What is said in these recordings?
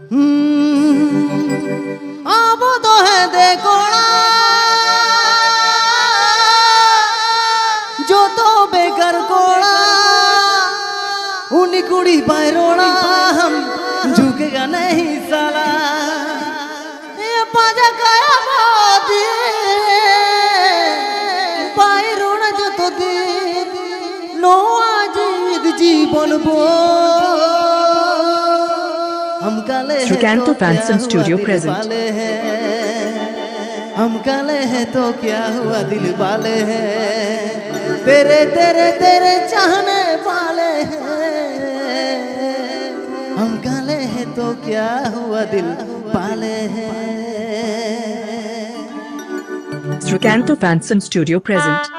अब तो है देखोड़ा जो तो बेकर कोड़ा उन्हीं कुड़ी पैरोड़ा हम झुकेगा नहीं साला ये पाजा काया मोदी पैरोड़ा जो तो दे नो आज जीवन बो हम काले Srikanto Fanson Studio present. हम काले हैं तो क्या हुआ दिल वाले हैं तेरे तेरे तेरे चाहने वाले हैं हम काले हैं तो क्या हुआ दिल वाले हैं Srikanto Fanson Studio present.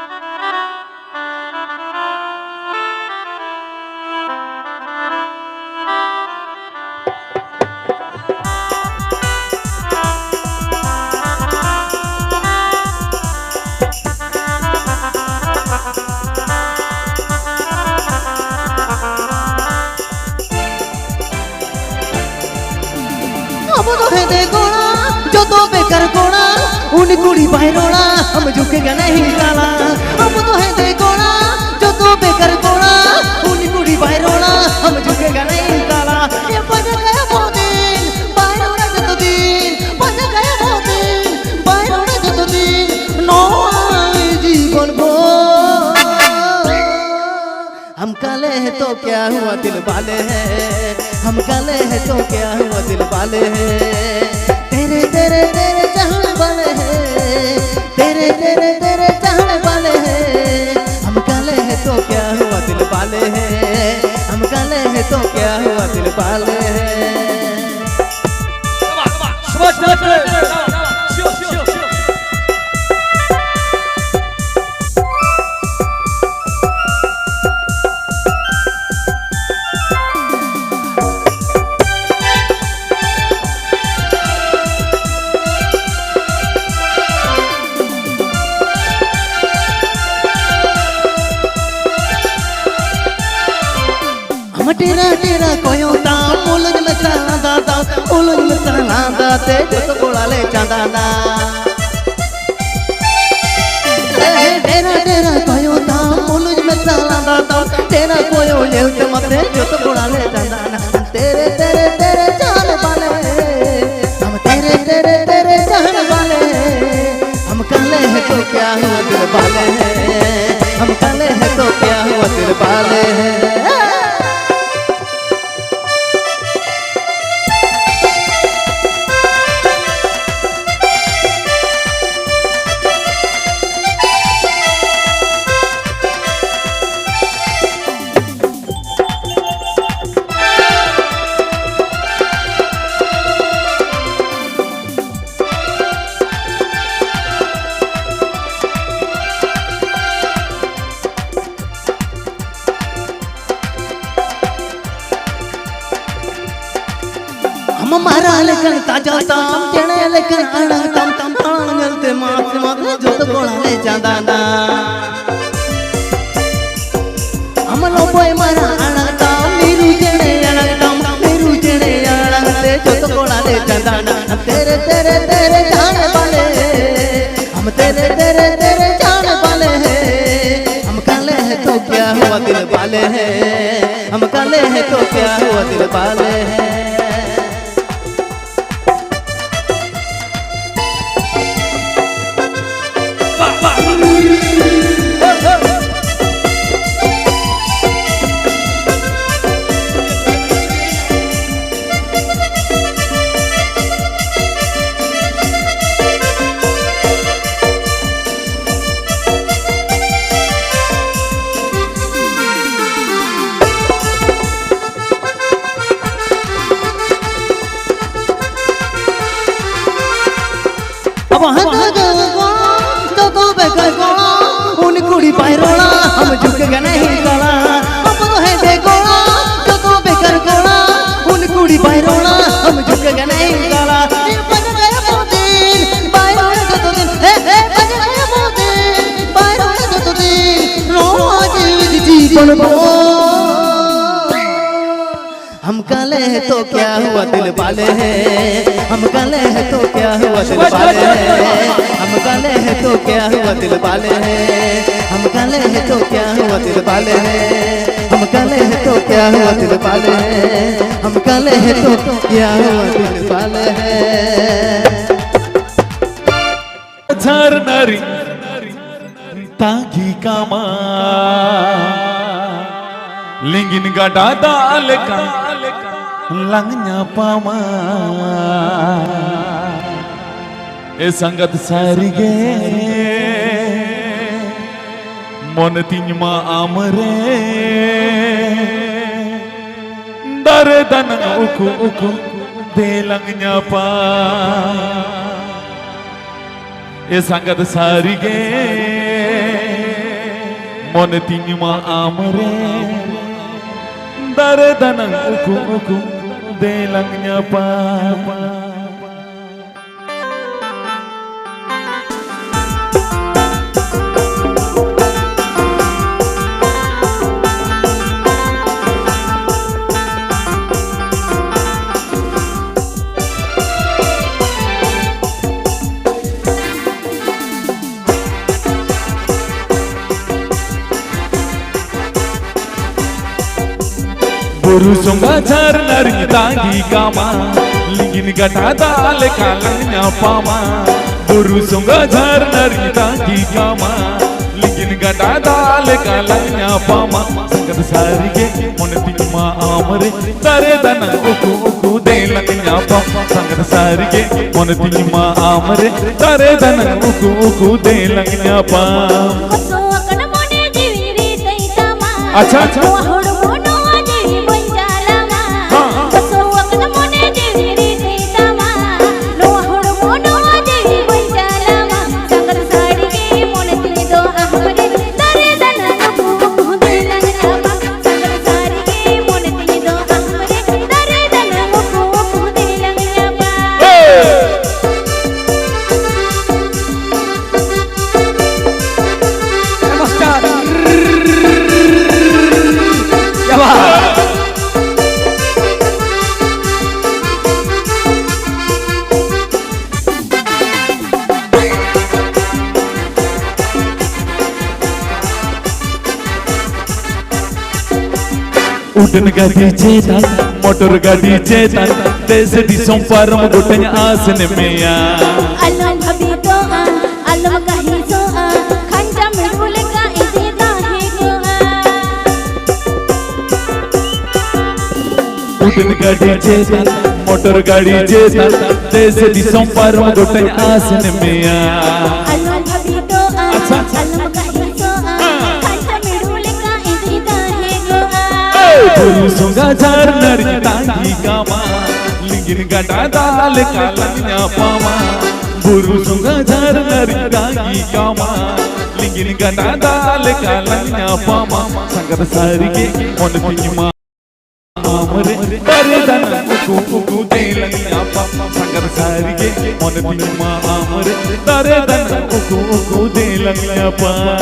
अब तो है देखोड़ा जो तो बेकर कोड़ा उन कुड़ी पैरोड़ा हम झुकेगा नहीं साला अब तो है देखोड़ा जो तो बेकर कोड़ा उन कुड़ी पैरोड़ा हम झुकेगा नहीं साला ये बज गया वो दिन पैरोड़ा जो तो दिन बज गया वो दिन पैरोड़ा जो तो दिन नो जीवन बो हम काले हैं तो क्या हुआ दिल वाले हैं हम काले हैं तो क्या हुआ दिल वाले हैं तेरे तेरे तेरे चाहने वाले हैं तेरे तेरे तेरे चाहने वाले हैं हम काले हैं तो क्या हुआ दिल वाले हैं हम काले हैं तो क्या हुआ दिल वाले हैं हम तेरा तेरा कोयो ताम उलझ में चला दादा उलझ में चला दाते जो तो कोला ले चांदा ना तेरा तेरा कोयो ताम उलझ में चला दादा तेरा कोयो ये उठ मते जो तो कोला ले चांदा ना तेरे तेरे तेरे जान वाले हम तेरे तेरे तेरे जान वाले हम काले हैं तो क्या हुआ दिल वाले हैं हम काले हैं तो क्या हुआ दिल वाले हैं हम मारा लेकिन ताजा ताम चने लेकिन आना तम तम आंगलते मास मास जो तो कोला ले जांदा ना हम लोबोय मारा आना तम नीरू चने आना तम नीरू चने आना ते जो तो कोला ले जांदा ना तेरे तेरे तेरे जाने वाले हम तेरे तेरे तेरे जाने वाले हैं हम काले हैं तो क्या हुआ दिल वाले हैं हम काले हैं तो क्या हुआ दिल वाले हैं अब तो तो बेकर कोड़ा उन कुड़ी पैरोड़ा हम झुकेगा नहीं साला अब तो है देखोड़ा तो तो बेकर कोड़ा उन कुड़ी पैरोड़ा हम झुकेगा नहीं साला ये बज गया वो दिन पैरोड़ा जो तो दिन बज गया वो दिन पैरोड़ा जो तो दिन रो आज जीवन बो हम काले हैं तो क्या हुआ दिल वाले हैं हम काले हैं तो क्या हुआ दिल वाले हैं हम काले हैं तो क्या हुआ दिल वाले हैं हम काले हैं तो क्या हुआ दिल वाले हैं हम काले हैं तो क्या हुआ दिल वाले हैं हम काले हैं तो क्या हुआ दिल वाले हैं झरनरी तागी कामा लिंगिन गड़ा दाल का लंगना पामा ए संगत सारी गे मन तिमा आमरे दर दन उकु उकु दे लंगना पा ए संगत सारी गे मन तिमा आमरे दर दन उकु उकु दे लंगना पा गुरु सुंगा झरनरी तागी कामा लिंगिन गटा दाल का लंगना पामा गुरु सुंगा झरनरी तागी कामा लिंगिन गटा दाल का लंगना पामा संगत सारी के मन तिमा आमरे तारे दन उकु उकु दे लंगना पामा संगत सारी के मन तिमा आमरे तारे दन उकु उकु दे लंगना पामा अच्छा अच्छा उड़न गाड़ी चेता मोटर गाड़ी चेता देश दिसों परम गुटन आसन में आ अलम अभी तो आ अलम कहीं तो आ खंडा में भूल का इसे दाहे को आ उड़न गाड़ी चेता मोटर गाड़ी चेता देश दिसों परम गुटन आसन में आ अलम अभी तो आ अलम कहीं तो आ खंडा में भूल का इसे दाहे को आ गुरु सुंगा झरनरी तागी कामा लिंगिन गटा दाल का लंगना पामा गुरु सुंगा झरनरी तागी कामा लिंगिन गटा दाल का लंगना पामा संगत सारी के मन तिमा आमरे दरे दन उकु उकु दे लंगना पामा संगत सारी के मन तिमा आमरे दरे दन उकु उकु दे लंगना पामा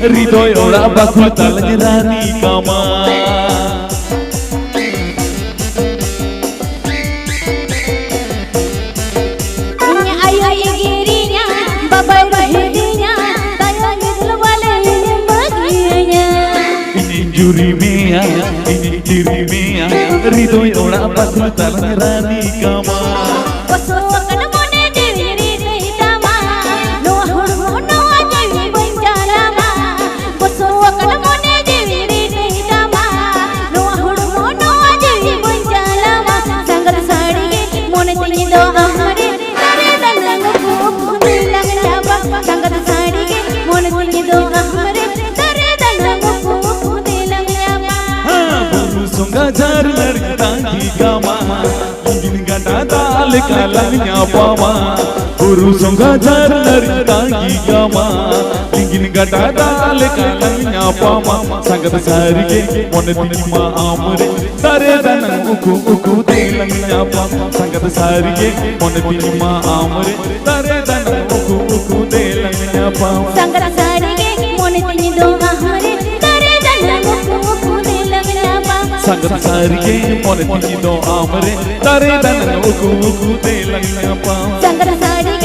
Ridoy ora bakul talnyani kama ayo igirinya babai rahedinya tayo ngidul wale baginya ini juri mia ini diri mia ridoy ora bakul talnyani kama sunga jarnar tangi kama lingin gata dal kalanya pama guru sunga jarnar tangi kama lingin gata dal kalanya pama sangat sarige mone tinima amre tare danang uku telanya pama sangat sarige mone tinima amre tare danang uku telanya pama sangat sarige mone tinido amre tare danang uku telanya pama sangat sarige mone tinido amre tare danang uku telanya pama sangat sarige